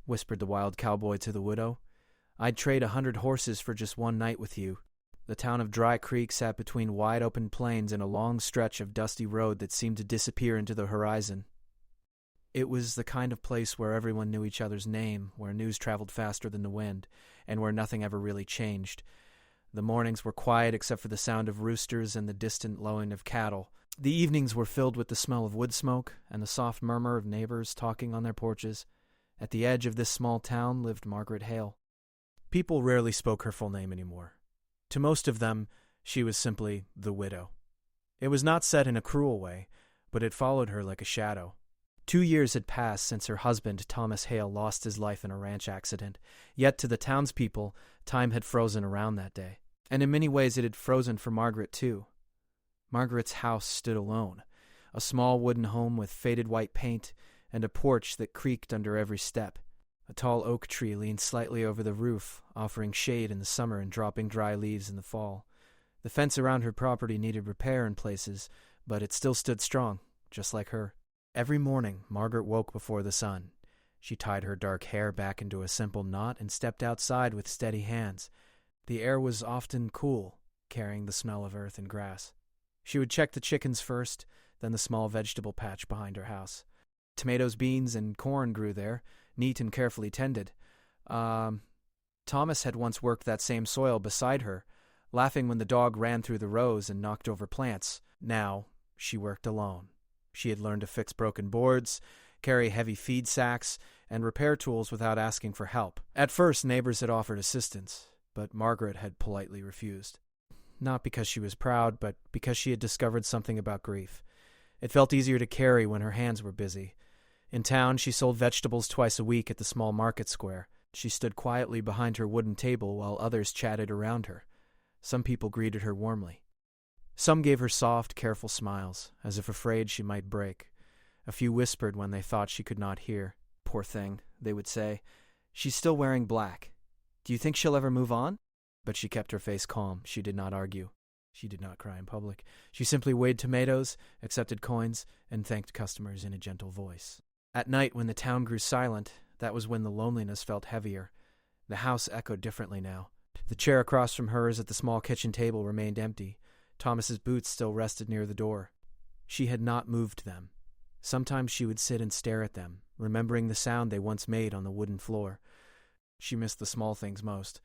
whispered the wild cowboy to the widow. "I'd trade 100 horses for just one night with you." The town of Dry Creek sat between wide-open plains and a long stretch of dusty road that seemed to disappear into the horizon. It was the kind of place where everyone knew each other's name, where news traveled faster than the wind, and where nothing ever really changed. The mornings were quiet except for the sound of roosters and the distant lowing of cattle. The evenings were filled with the smell of wood smoke and the soft murmur of neighbors talking on their porches. At the edge of this small town lived Margaret Hale. People rarely spoke her full name anymore. To most of them, she was simply the widow. It was not said in a cruel way, but it followed her like a shadow. 2 years had passed since her husband, Thomas Hale, lost his life in a ranch accident, yet to the townspeople, time had frozen around that day. And in many ways it had frozen for Margaret, too. Margaret's house stood alone, a small wooden home with faded white paint and a porch that creaked under every step. A tall oak tree leaned slightly over the roof, offering shade in the summer and dropping dry leaves in the fall. The fence around her property needed repair in places, but it still stood strong, just like her. Every morning, Margaret woke before the sun. She tied her dark hair back into a simple knot and stepped outside with steady hands. The air was often cool, carrying the smell of earth and grass. She would check the chickens first, then the small vegetable patch behind her house. Tomatoes, beans, and corn grew there, neat and carefully tended. Thomas had once worked that same soil beside her, laughing when the dog ran through the rows and knocked over plants. Now, she worked alone. She had learned to fix broken boards, carry heavy feed sacks, and repair tools without asking for help. At first, neighbors had offered assistance, but Margaret had politely refused. Not because she was proud, but because she had discovered something about grief. It felt easier to carry when her hands were busy. In town, she sold vegetables twice a week at the small market square. She stood quietly behind her wooden table while others chatted around her. Some people greeted her warmly. Some gave her soft, careful smiles, as if afraid she might break. A few whispered when they thought she could not hear. "Poor thing," they would say. "She's still wearing black. Do you think she'll ever move on?" But she kept her face calm. She did not argue. She did not cry in public. She simply weighed tomatoes, accepted coins, and thanked customers in a gentle voice. At night, when the town grew silent, that was when the loneliness felt heavier. The house echoed differently now. The chair across from hers at the small kitchen table remained empty. Thomas's boots still rested near the door. She had not moved them. Sometimes she would sit and stare at them, remembering the sound they once made on the wooden floor. She missed the small things most.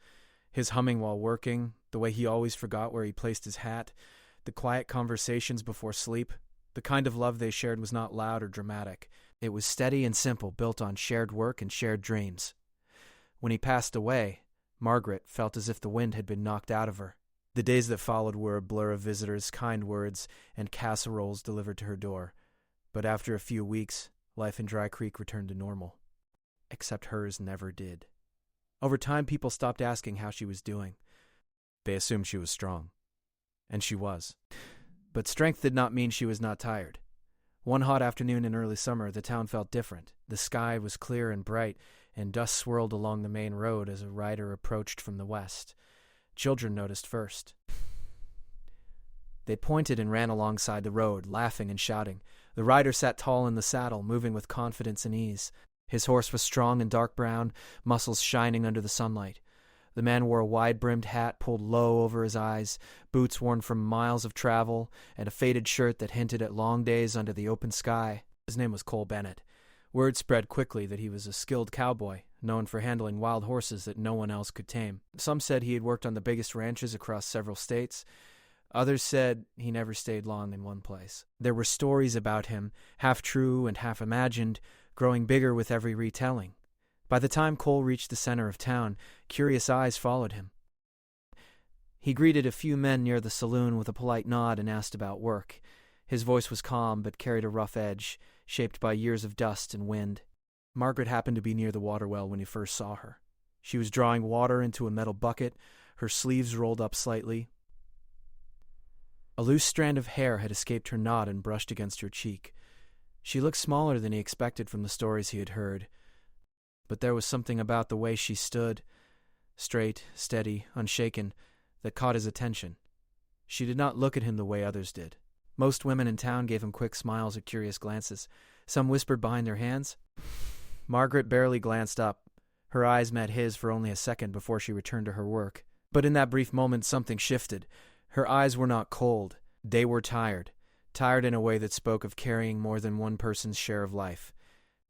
His humming while working, the way he always forgot where he placed his hat, the quiet conversations before sleep. The kind of love they shared was not loud or dramatic. It was steady and simple, built on shared work and shared dreams. When he passed away, Margaret felt as if the wind had been knocked out of her. The days that followed were a blur of visitors, kind words, and casseroles delivered to her door. But after a few weeks, life in Dry Creek returned to normal. Except hers never did. Over time, people stopped asking how she was doing. They assumed she was strong. And she was. But strength did not mean she was not tired. One hot afternoon in early summer, the town felt different. The sky was clear and bright, and dust swirled along the main road as a rider approached from the west. Children noticed first. They pointed and ran alongside the road, laughing and shouting. The rider sat tall in the saddle, moving with confidence and ease. His horse was strong and dark brown, muscles shining under the sunlight. The man wore a wide-brimmed hat pulled low over his eyes, boots worn from miles of travel, and a faded shirt that hinted at long days under the open sky. His name was Cole Bennett. Word spread quickly that he was a skilled cowboy, known for handling wild horses that no one else could tame. Some said he had worked on the biggest ranches across several states. Others said he never stayed long in one place. There were stories about him, half true and half imagined, growing bigger with every retelling. By the time Cole reached the center of town, curious eyes followed him. He greeted a few men near the saloon with a polite nod and asked about work. His voice was calm but carried a rough edge, shaped by years of dust and wind. Margaret happened to be near the water well when he first saw her. She was drawing water into a metal bucket, her sleeves rolled up slightly. A loose strand of hair had escaped her knot and brushed against her cheek. She looked smaller than he expected from the stories he had heard. But there was something about the way she stood, straight, steady, unshaken, that caught his attention. She did not look at him the way others did. Most women in town gave him quick smiles or curious glances. Some whispered behind their hands. Margaret barely glanced up, Her eyes met his for only a second before she returned to her work. But in that brief moment, something shifted. Her eyes were not cold. They were tired. Tired in a way that spoke of carrying more than one person's share of life.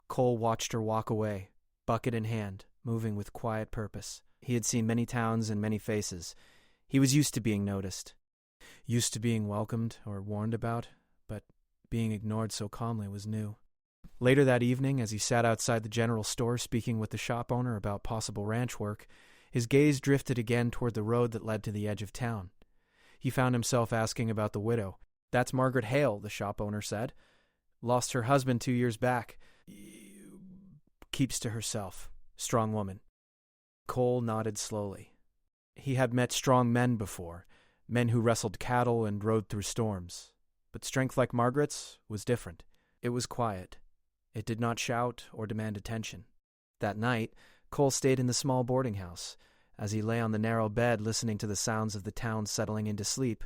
Cole watched her walk away, bucket in hand, moving with quiet purpose. He had seen many towns and many faces. He was used to being noticed. Used to being welcomed or warned about, but being ignored so calmly was new. Later that evening, as he sat outside the general store speaking with the shop owner about possible ranch work, his gaze drifted again toward the road that led to the edge of town. He found himself asking about the widow. "That's Margaret Hale," the shop owner said. "Lost her husband 2 years back. Keeps to herself. Strong woman." Cole nodded slowly. He had met strong men before, men who wrestled cattle and rode through storms. But strength like Margaret's was different. It was quiet. It did not shout or demand attention. That night, Cole stayed in the small boarding house. As he lay on the narrow bed listening to the sounds of the town settling into sleep,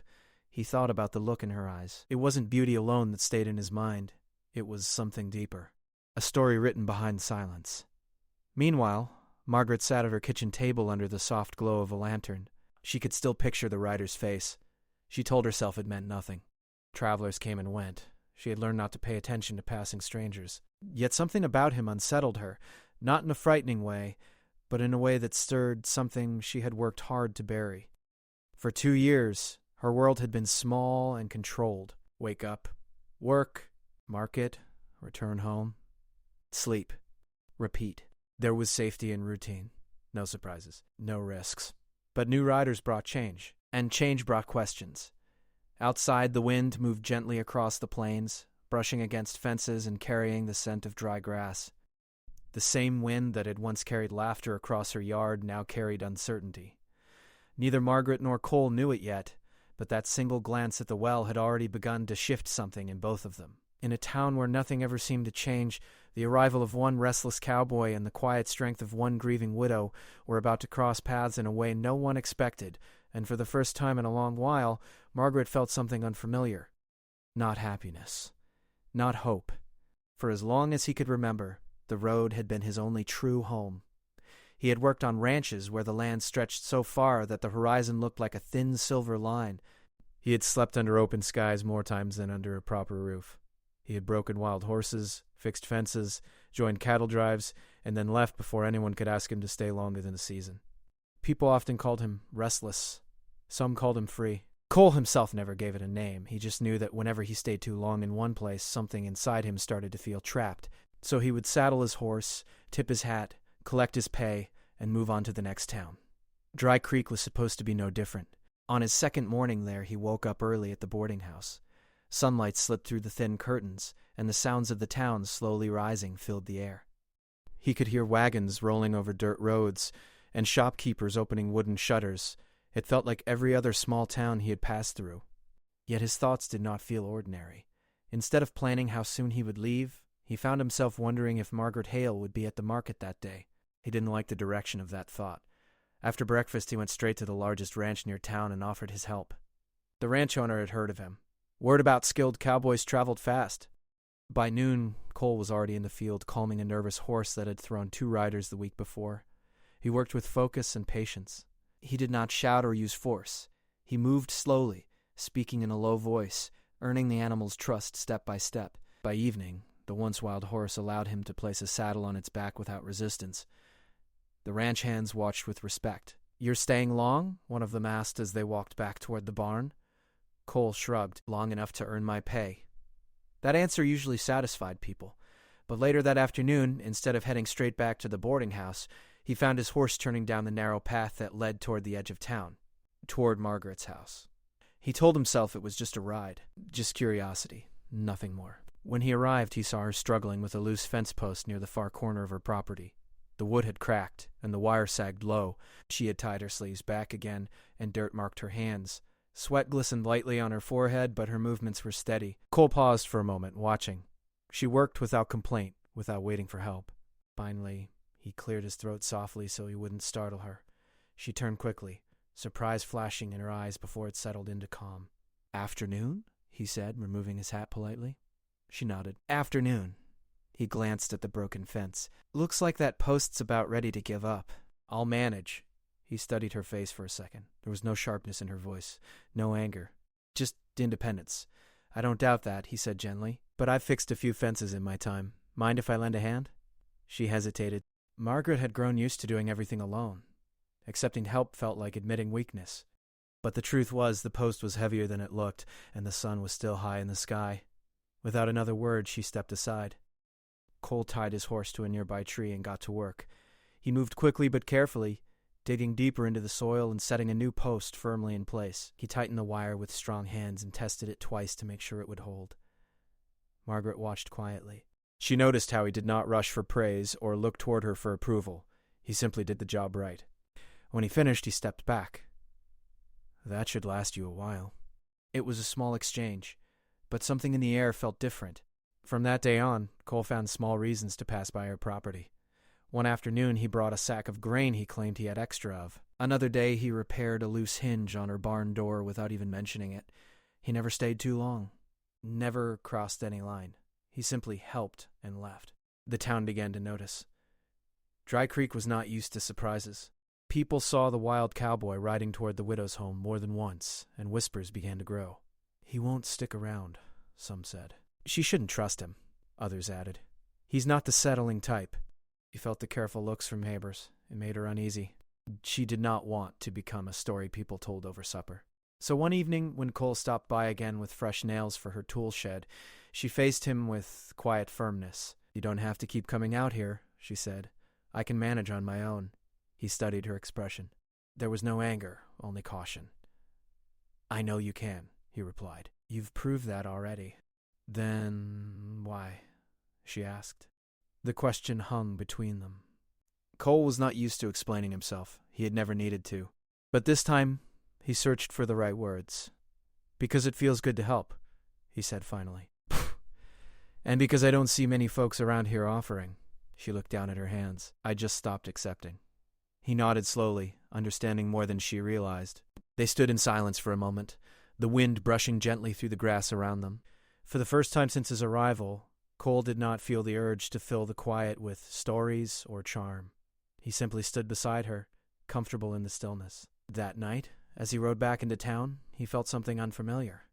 he thought about the look in her eyes. It wasn't beauty alone that stayed in his mind. It was something deeper. A story written behind silence. Meanwhile, Margaret sat at her kitchen table under the soft glow of a lantern. She could still picture the rider's face. She told herself it meant nothing. Travelers came and went. She had learned not to pay attention to passing strangers. Yet something about him unsettled her, not in a frightening way, but in a way that stirred something she had worked hard to bury. For 2 years, her world had been small and controlled. Wake up, work, market, return home, sleep, repeat. There was safety and routine. No surprises, no risks. But new riders brought change, and change brought questions. Outside, the wind moved gently across the plains, brushing against fences and carrying the scent of dry grass. The same wind that had once carried laughter across her yard now carried uncertainty. Neither Margaret nor Cole knew it yet, but that single glance at the well had already begun to shift something in both of them. In a town where nothing ever seemed to change, the arrival of one restless cowboy and the quiet strength of one grieving widow were about to cross paths in a way no one expected, and for the first time in a long while, Margaret felt something unfamiliar. Not happiness. Not hope. For as long as he could remember, the road had been his only true home. He had worked on ranches where the land stretched so far that the horizon looked like a thin silver line. He had slept under open skies more times than under a proper roof. He had broken wild horses, fixed fences, joined cattle drives, and then left before anyone could ask him to stay longer than a season. People often called him restless. Some called him free. Cole himself never gave it a name. He just knew that whenever he stayed too long in one place, something inside him started to feel trapped. So he would saddle his horse, tip his hat, collect his pay, and move on to the next town. Dry Creek was supposed to be no different. On his second morning there, he woke up early at the boarding house. Sunlight slipped through the thin curtains, and the sounds of the town slowly rising filled the air. He could hear wagons rolling over dirt roads, and shopkeepers opening wooden shutters. It felt like every other small town he had passed through. Yet his thoughts did not feel ordinary. Instead of planning how soon he would leave, he found himself wondering if Margaret Hale would be at the market that day. He didn't like the direction of that thought. After breakfast, he went straight to the largest ranch near town and offered his help. The ranch owner had heard of him. Word about skilled cowboys traveled fast. By noon, Cole was already in the field, calming a nervous horse that had thrown 2 riders the week before. He worked with focus and patience. He did not shout or use force. He moved slowly, speaking in a low voice, earning the animal's trust step by step. By evening, the once wild horse allowed him to place a saddle on its back without resistance. The ranch hands watched with respect. "You're staying long?" one of them asked as they walked back toward the barn. Cole shrugged. "Long enough to earn my pay." That answer usually satisfied people. But later that afternoon, instead of heading straight back to the boarding house, he found his horse turning down the narrow path that led toward the edge of town, toward Margaret's house. He told himself it was just a ride, just curiosity, nothing more. When he arrived, he saw her struggling with a loose fence post near the far corner of her property. The wood had cracked, and the wire sagged low. She had tied her sleeves back again, and dirt marked her hands. Sweat glistened lightly on her forehead, but her movements were steady. Cole paused for a moment, watching. She worked without complaint, without waiting for help. Finally, he cleared his throat softly so he wouldn't startle her. She turned quickly, surprise flashing in her eyes before it settled into calm. "Afternoon?" he said, removing his hat politely. She nodded. "Afternoon." He glanced at the broken fence. "Looks like that post's about ready to give up. I'll manage." He studied her face for a second. There was no sharpness in her voice, no anger, just independence. "I don't doubt that," he said gently, "but I've fixed a few fences in my time. Mind if I lend a hand?" She hesitated. Margaret had grown used to doing everything alone. Accepting help felt like admitting weakness. But the truth was the post was heavier than it looked, and the sun was still high in the sky. Without another word, she stepped aside. Cole tied his horse to a nearby tree and got to work. He moved quickly but carefully, digging deeper into the soil and setting a new post firmly in place. He tightened the wire with strong hands and tested it twice to make sure it would hold. Margaret watched quietly. She noticed how he did not rush for praise or look toward her for approval. He simply did the job right. When he finished, he stepped back. "That should last you a while." It was a small exchange, but something in the air felt different. From that day on, Cole found small reasons to pass by her property. One afternoon, he brought a sack of grain he claimed he had extra of. Another day, he repaired a loose hinge on her barn door without even mentioning it. He never stayed too long, never crossed any line. He simply helped and left. The town began to notice. Dry Creek was not used to surprises. People saw the wild cowboy riding toward the widow's home more than once, and whispers began to grow. "He won't stick around," some said. "She shouldn't trust him," others added. "He's not the settling type." He felt the careful looks from neighbors. It made her uneasy. She did not want to become a story people told over supper. So one evening, when Cole stopped by again with fresh nails for her tool shed, she faced him with quiet firmness. "You don't have to keep coming out here," she said. "I can manage on my own." He studied her expression. There was no anger, only caution. "I know you can," he replied. "You've proved that already." "Then why?" she asked. The question hung between them. Cole was not used to explaining himself. He had never needed to. But this time, he searched for the right words. "Because it feels good to help," he said finally. "And because I don't see many folks around here offering." She looked down at her hands. "I just stopped accepting." He nodded slowly, understanding more than she realized. They stood in silence for a moment, the wind brushing gently through the grass around them. For the first time since his arrival, Cole did not feel the urge to fill the quiet with stories or charm. He simply stood beside her, comfortable in the stillness. That night, as he rode back into town, he felt something unfamiliar.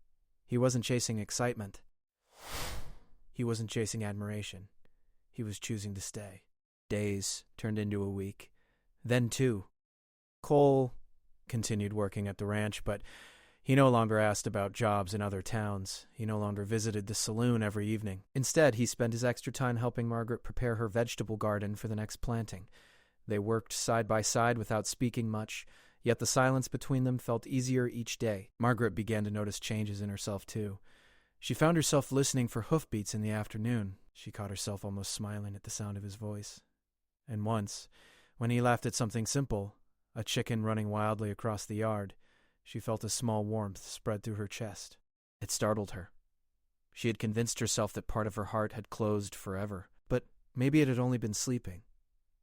He wasn't chasing excitement. He wasn't chasing admiration. He was choosing to stay. Days turned into a week. Then 2. Cole continued working at the ranch, but he no longer asked about jobs in other towns. He no longer visited the saloon every evening. Instead, he spent his extra time helping Margaret prepare her vegetable garden for the next planting. They worked side by side without speaking much, yet the silence between them felt easier each day. Margaret began to notice changes in herself, too. She found herself listening for hoofbeats in the afternoon. She caught herself almost smiling at the sound of his voice. And once, when he laughed at something simple, a chicken running wildly across the yard, she felt a small warmth spread through her chest. It startled her. She had convinced herself that part of her heart had closed forever, but maybe it had only been sleeping.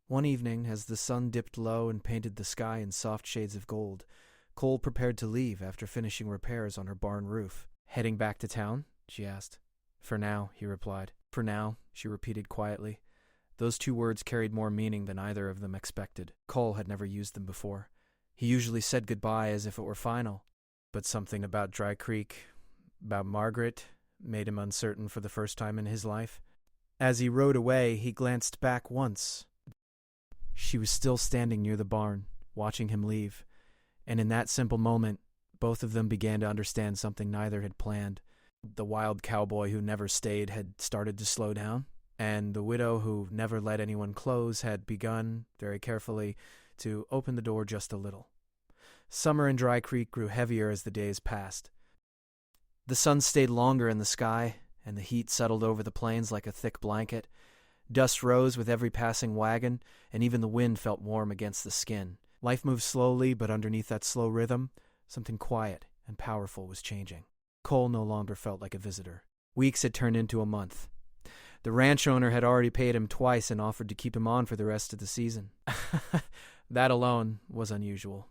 One evening, as the sun dipped low and painted the sky in soft shades of gold, Cole prepared to leave after finishing repairs on her barn roof. "Heading back to town?" she asked. "For now," he replied. "For now," she repeated quietly. Those 2 words carried more meaning than either of them expected. Cole had never used them before. He usually said goodbye as if it were final. But something about Dry Creek, about Margaret, made him uncertain for the first time in his life. As he rode away, he glanced back once. She was still standing near the barn, watching him leave. And in that simple moment, both of them began to understand something neither had planned. The wild cowboy who never stayed had started to slow down, and the widow who never let anyone close had begun, very carefully, to open the door just a little. Summer in Dry Creek grew heavier as the days passed. The sun stayed longer in the sky, and the heat settled over the plains like a thick blanket. Dust rose with every passing wagon, and even the wind felt warm against the skin. Life moved slowly, but underneath that slow rhythm, something quiet and powerful was changing. Cole no longer felt like a visitor. Weeks had turned into a month. The ranch owner had already paid him twice and offered to keep him on for the rest of the season. That alone was unusual.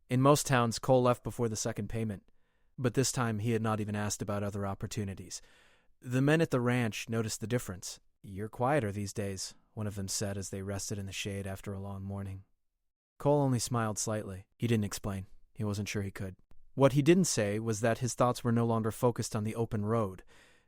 In most towns, Cole left before the second payment, but this time he had not even asked about other opportunities. The men at the ranch noticed the difference. "You're quieter these days," one of them said as they rested in the shade after a long morning. Cole only smiled slightly. He didn't explain. He wasn't sure he could. What he didn't say was that his thoughts were no longer focused on the open road.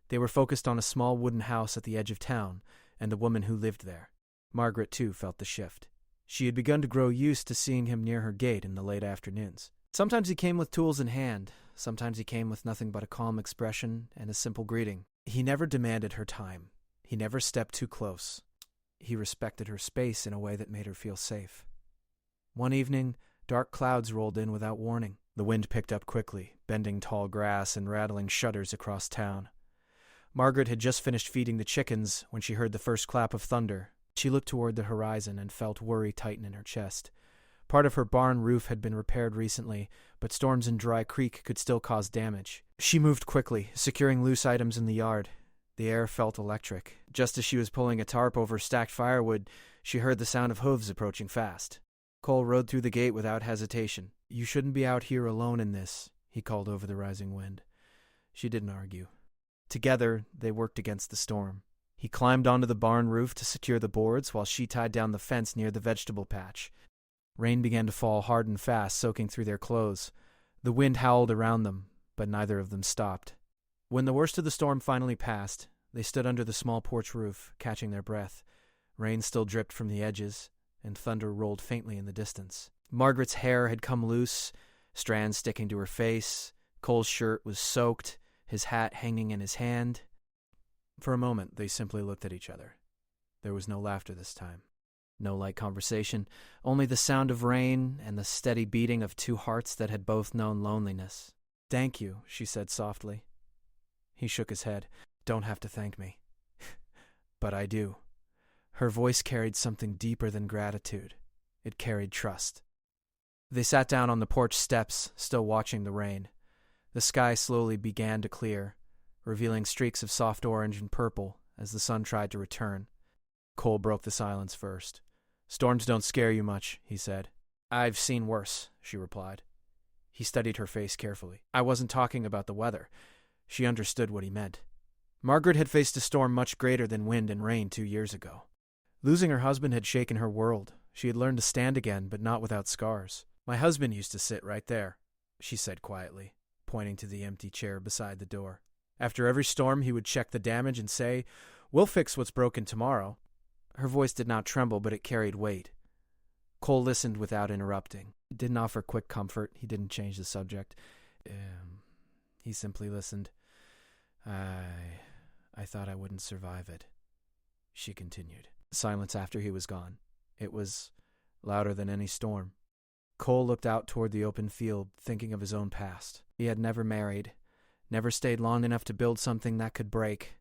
They were focused on a small wooden house at the edge of town and the woman who lived there. Margaret, too, felt the shift. She had begun to grow used to seeing him near her gate in the late afternoons. Sometimes he came with tools in hand. Sometimes he came with nothing but a calm expression and a simple greeting. He never demanded her time. He never stepped too close. He respected her space in a way that made her feel safe. One evening, dark clouds rolled in without warning. The wind picked up quickly, bending tall grass and rattling shutters across town. Margaret had just finished feeding the chickens when she heard the first clap of thunder. She looked toward the horizon and felt worry tighten in her chest. Part of her barn roof had been repaired recently, but storms in Dry Creek could still cause damage. She moved quickly, securing loose items in the yard. The air felt electric. Just as she was pulling a tarp over stacked firewood, she heard the sound of hooves approaching fast. Cole rode through the gate without hesitation. "You shouldn't be out here alone in this," he called over the rising wind. She didn't argue. Together, they worked against the storm. He climbed onto the barn roof to secure the boards while she tied down the fence near the vegetable patch. Rain began to fall hard and fast, soaking through their clothes. The wind howled around them, but neither of them stopped. When the worst of the storm finally passed, they stood under the small porch roof, catching their breath. Rain still dripped from the edges, and thunder rolled faintly in the distance. Margaret's hair had come loose, strands sticking to her face. Cole's shirt was soaked, his hat hanging in his hand. For a moment, they simply looked at each other. There was no laughter this time. No light conversation, only the sound of rain and the steady beating of two hearts that had both known loneliness. "Thank you," she said softly. He shook his head. "Don't have to thank me." "But I do." Her voice carried something deeper than gratitude. It carried trust. They sat down on the porch steps, still watching the rain. The sky slowly began to clear, revealing streaks of soft orange and purple as the sun tried to return. Cole broke the silence first. "Storms don't scare you much," he said. "I've seen worse," she replied. He studied her face carefully. "I wasn't talking about the weather." She understood what he meant. Margaret had faced a storm much greater than wind and rain 2 years ago. Losing her husband had shaken her world. She had learned to stand again, but not without scars. "My husband used to sit right there," she said quietly, pointing to the empty chair beside the door. "After every storm, he would check the damage and say, 'We'll fix what's broken tomorrow.'" Her voice did not tremble, but it carried weight. Cole listened without interrupting. He didn't offer quick comfort. He didn't change the subject. He simply listened. I thought I wouldn't survive it," she continued. Silence after he was gone. It was louder than any storm. Cole looked out toward the open field, thinking of his own past. He had never married, never stayed long enough to build something that could break.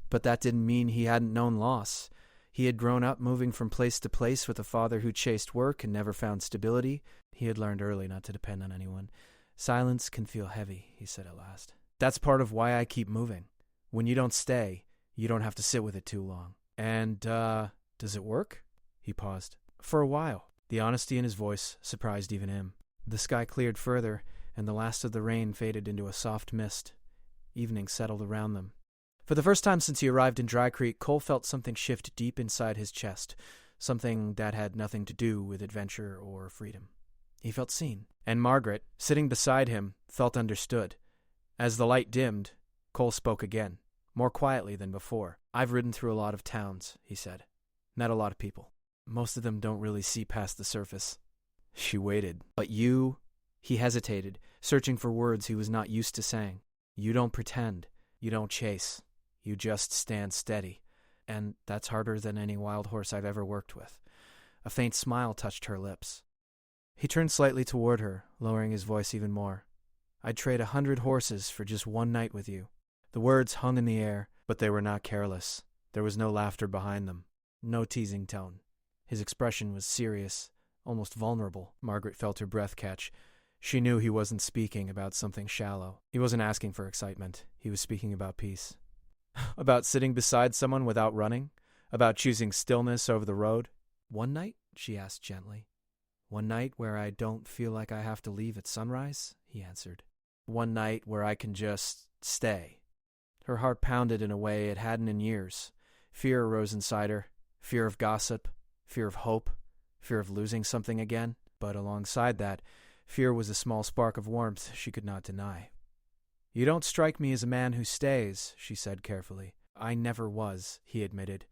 But that didn't mean he hadn't known loss. He had grown up moving from place to place with a father who chased work and never found stability. He had learned early not to depend on anyone. "Silence can feel heavy," he said at last. "That's part of why I keep moving. When you don't stay, you don't have to sit with it too long." "And, does it work?" He paused. "For a while." The honesty in his voice surprised even him. The sky cleared further, and the last of the rain faded into a soft mist. Evening settled around them. For the first time since he arrived in Dry Creek, Cole felt something shift deep inside his chest, something that had nothing to do with adventure or freedom. He felt seen. And Margaret, sitting beside him, felt understood. As the light dimmed, Cole spoke again, more quietly than before. "I've ridden through a lot of towns," he said. "Met a lot of people. Most of them don't really see past the surface." She waited. "But you—" He hesitated, searching for words he was not used to saying. "You don't pretend. You don't chase. You just stand steady. And that's harder than any wild horse I've ever worked with." A faint smile touched her lips. He turned slightly toward her, lowering his voice even more. "I'd trade 100 horses for just one night with you." The words hung in the air, but they were not careless. There was no laughter behind them, no teasing tone. His expression was serious, almost vulnerable. Margaret felt her breath catch. She knew he wasn't speaking about something shallow. He wasn't asking for excitement. He was speaking about peace. About sitting beside someone without running? About choosing stillness over the road? "One night?" she asked gently. "One night where I don't feel like I have to leave at sunrise?" he answered. "One night where I can just stay." Her heart pounded in a way it hadn't in years. Fear arose inside her, fear of gossip, fear of hope, fear of losing something again. But alongside that, fear was a small spark of warmth she could not deny. "You don't strike me as a man who stays," she said carefully. "I never was," he admitted.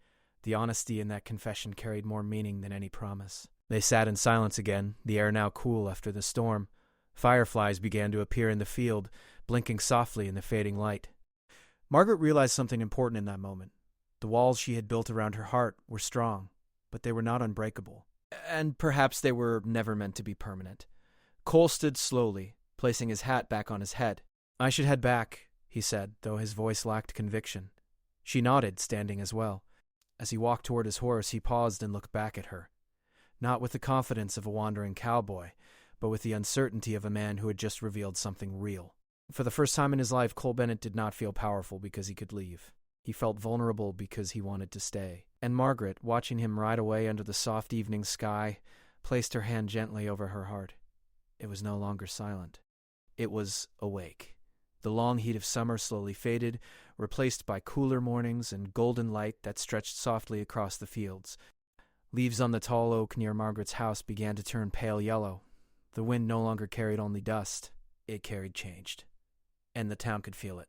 The honesty in that confession carried more meaning than any promise. They sat in silence again, the air now cool after the storm. Fireflies began to appear in the field, blinking softly in the fading light. Margaret realized something important in that moment. The walls she had built around her heart were strong, but they were not unbreakable. And perhaps they were never meant to be permanent. Cole stood slowly, placing his hat back on his head. "I should head back," he said, though his voice lacked conviction. She nodded, standing as well. As he walked toward his horse, he paused and looked back at her. Not with the confidence of a wandering cowboy, but with the uncertainty of a man who had just revealed something real. For the first time in his life, Cole Bennett did not feel powerful because he could leave. He felt vulnerable because he wanted to stay. And Margaret, watching him ride away under the soft evening sky, placed her hand gently over her heart. It was no longer silent. It was awake. The long heat of summer slowly faded, replaced by cooler mornings and golden light that stretched softly across the fields. Leaves on the tall oak near Margaret's house began to turn pale yellow. The wind no longer carried only dust. It carried change. And the town could feel it.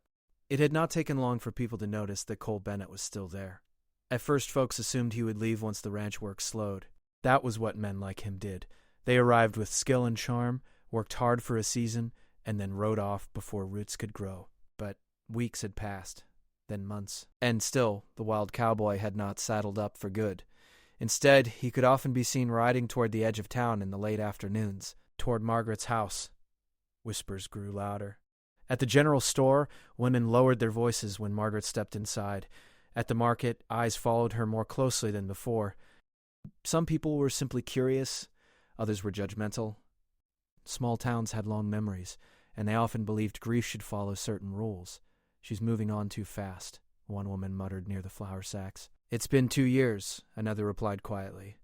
It had not taken long for people to notice that Cole Bennett was still there. At first, folks assumed he would leave once the ranch work slowed. That was what men like him did. They arrived with skill and charm, worked hard for a season, and then rode off before roots could grow. But weeks had passed, then months. And still, the wild cowboy had not saddled up for good. Instead, he could often be seen riding toward the edge of town in the late afternoons, toward Margaret's house. Whispers grew louder. At the general store, women lowered their voices when Margaret stepped inside. At the market, eyes followed her more closely than before. Some people were simply curious, others were judgmental. Small towns had long memories, and they often believed grief should follow certain rules. "She's moving on too fast," one woman muttered near the flour sacks. "It's been 2 years," another replied quietly.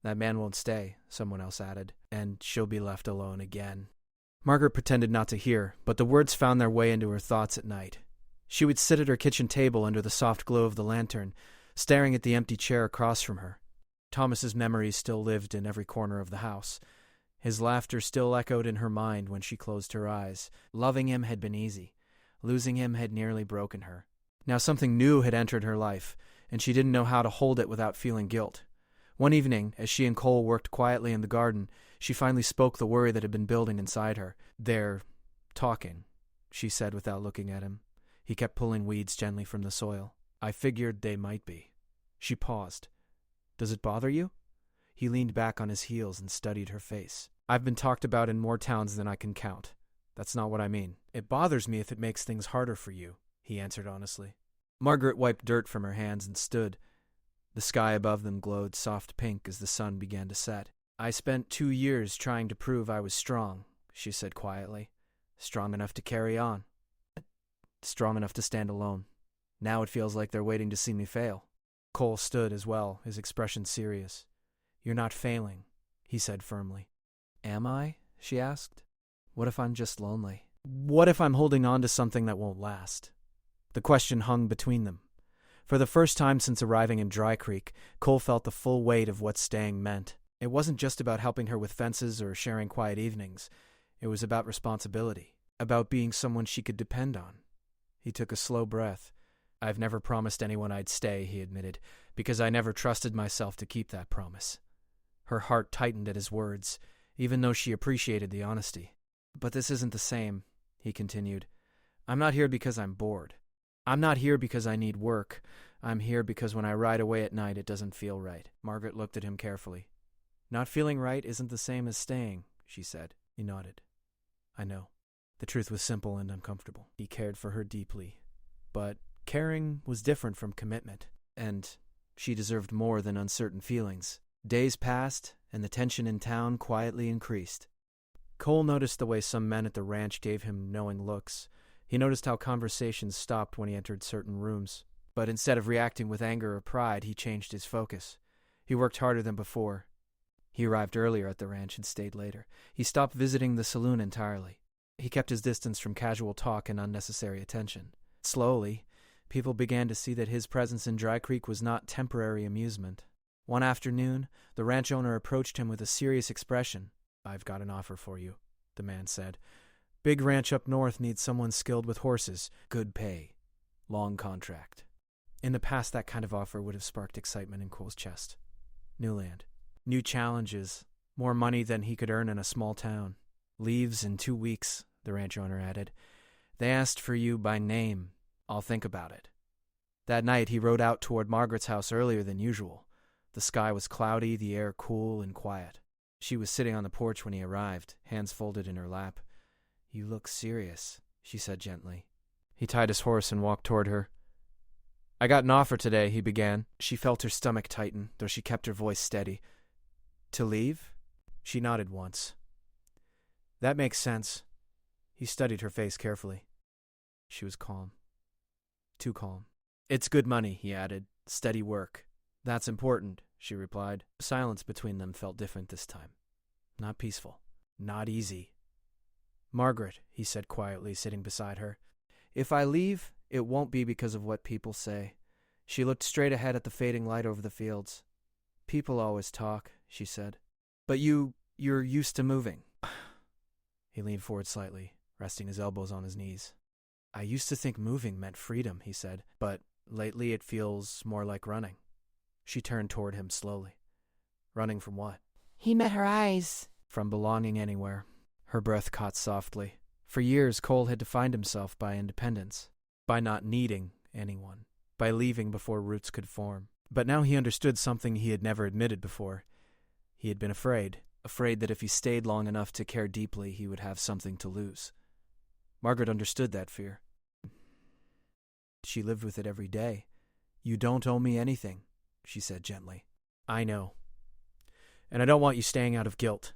"That man won't stay," someone else added, "and she'll be left alone again." Margaret pretended not to hear, but the words found their way into her thoughts at night. She would sit at her kitchen table under the soft glow of the lantern, staring at the empty chair across from her. Thomas's memories still lived in every corner of the house. His laughter still echoed in her mind when she closed her eyes. Loving him had been easy. Losing him had nearly broken her. Now something new had entered her life, and she didn't know how to hold it without feeling guilt. One evening, as she and Cole worked quietly in the garden, she finally spoke the worry that had been building inside her. "They're talking," she said without looking at him. He kept pulling weeds gently from the soil. "I figured they might be." She paused. "Does it bother you?" He leaned back on his heels and studied her face. "I've been talked about in more towns than I can count. That's not what I mean. It bothers me if it makes things harder for you," he answered honestly. Margaret wiped dirt from her hands and stood. The sky above them glowed soft pink as the sun began to set. "I spent 2 years trying to prove I was strong," she said quietly. "Strong enough to carry on. Strong enough to stand alone. Now it feels like they're waiting to see me fail." Cole stood as well, his expression serious. "You're not failing," he said firmly. "Am I?" she asked. "What if I'm just lonely? What if I'm holding on to something that won't last?" The question hung between them. For the first time since arriving in Dry Creek, Cole felt the full weight of what staying meant. It wasn't just about helping her with fences or sharing quiet evenings. It was about responsibility, about being someone she could depend on. He took a slow breath. "I've never promised anyone I'd stay," he admitted, "because I never trusted myself to keep that promise." Her heart tightened at his words, even though she appreciated the honesty. "But this isn't the same," he continued. "I'm not here because I'm bored. I'm not here because I need work. I'm here because when I ride away at night, it doesn't feel right." Margaret looked at him carefully. "Not feeling right isn't the same as staying," she said. He nodded. "I know." The truth was simple and uncomfortable. He cared for her deeply. But caring was different from commitment, and she deserved more than uncertain feelings. Days passed, and the tension in town quietly increased. Cole noticed the way some men at the ranch gave him knowing looks. He noticed how conversations stopped when he entered certain rooms. But instead of reacting with anger or pride, he changed his focus. He worked harder than before. He arrived earlier at the ranch and stayed later. He stopped visiting the saloon entirely. He kept his distance from casual talk and unnecessary attention. Slowly, People began to see that his presence in Dry Creek was not temporary amusement. One afternoon, the ranch owner approached him with a serious expression. "I've got an offer for you," the man said. "Big ranch up north needs someone skilled with horses. Good pay. Long contract." In the past, that kind of offer would have sparked excitement in Cole's chest. New land. New challenges. More money than he could earn in a small town. "Leaves in 2 weeks," the ranch owner added. "They asked for you by name. I'll think about it." That night, he rode out toward Margaret's house earlier than usual. The sky was cloudy, the air cool and quiet. She was sitting on the porch when he arrived, hands folded in her lap. "You look serious," she said gently. He tied his horse and walked toward her. "I got an offer today," he began. She felt her stomach tighten, though she kept her voice steady. "To leave?" She nodded once. "That makes sense." He studied her face carefully. She was calm. Too calm. "It's good money," he added. "Steady work." "That's important," she replied. The silence between them felt different this time. Not peaceful. Not easy. "Margaret," he said quietly, sitting beside her, "if I leave, it won't be because of what people say." She looked straight ahead at the fading light over the fields. "People always talk," she said. "But you're used to moving." He leaned forward slightly, resting his elbows on his knees. "I used to think moving meant freedom," he said, "but lately it feels more like running." She turned toward him slowly. "Running from what?" He met her eyes. "From belonging anywhere." Her breath caught softly. For years, Cole had defined himself by independence, by not needing anyone, by leaving before roots could form. But now he understood something he had never admitted before. He had been afraid that if he stayed long enough to care deeply, he would have something to lose. Margaret understood that fear. She lived with it every day. "You don't owe me anything," she said gently. "I know. And I don't want you staying out of guilt."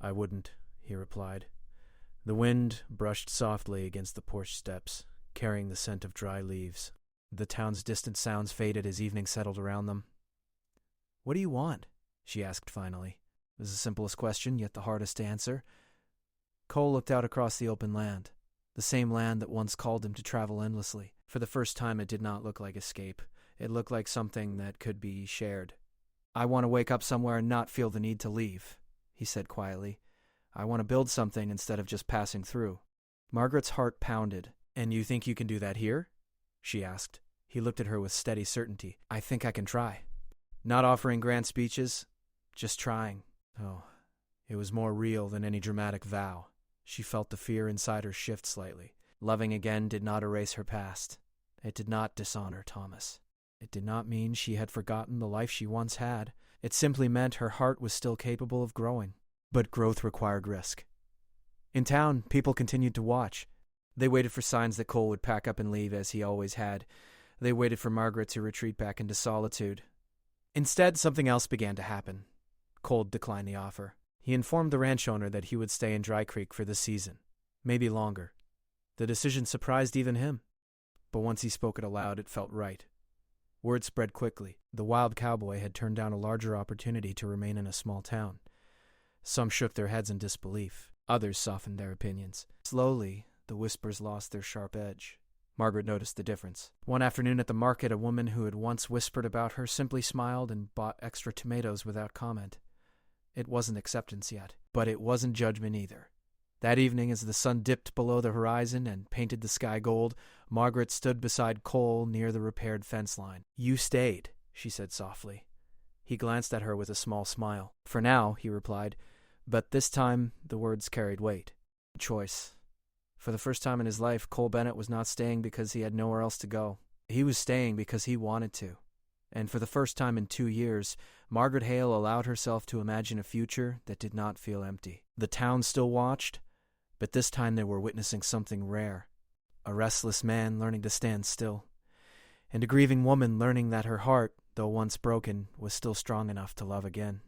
"I wouldn't," he replied. The wind brushed softly against the porch steps, carrying the scent of dry leaves. The town's distant sounds faded as evening settled around them. "What do you want?" she asked finally. It was the simplest question, yet the hardest to answer. Cole looked out across the open land, the same land that once called him to travel endlessly. For the first time, it did not look like escape. It looked like something that could be shared. "I want to wake up somewhere and not feel the need to leave," he said quietly. "I want to build something instead of just passing through." Margaret's heart pounded. "And you think you can do that here?" she asked. He looked at her with steady certainty. "I think I can try." Not offering grand speeches, just trying. Oh, it was more real than any dramatic vow. She felt the fear inside her shift slightly. Loving again did not erase her past. It did not dishonor Thomas. It did not mean she had forgotten the life she once had. It simply meant her heart was still capable of growing. But growth required risk. In town, people continued to watch. They waited for signs that Cole would pack up and leave, as he always had. They waited for Margaret to retreat back into solitude. Instead, something else began to happen. Cole declined the offer. He informed the ranch owner that he would stay in Dry Creek for the season, maybe longer. The decision surprised even him. But once he spoke it aloud, it felt right. Word spread quickly. The wild cowboy had turned down a larger opportunity to remain in a small town. Some shook their heads in disbelief. Others softened their opinions. Slowly, the whispers lost their sharp edge. Margaret noticed the difference. One afternoon at the market, a woman who had once whispered about her simply smiled and bought extra tomatoes without comment. It wasn't acceptance yet, but it wasn't judgment either. That evening, as the sun dipped below the horizon and painted the sky gold, Margaret stood beside Cole near the repaired fence line. "You stayed," she said softly. He glanced at her with a small smile. "For now," he replied, but this time the words carried weight. Choice. For the first time in his life, Cole Bennett was not staying because he had nowhere else to go. He was staying because he wanted to. And for the first time in 2 years, Margaret Hale allowed herself to imagine a future that did not feel empty. The town still watched, but this time they were witnessing something rare. A restless man learning to stand still, and a grieving woman learning that her heart, though once broken, was still strong enough to love again.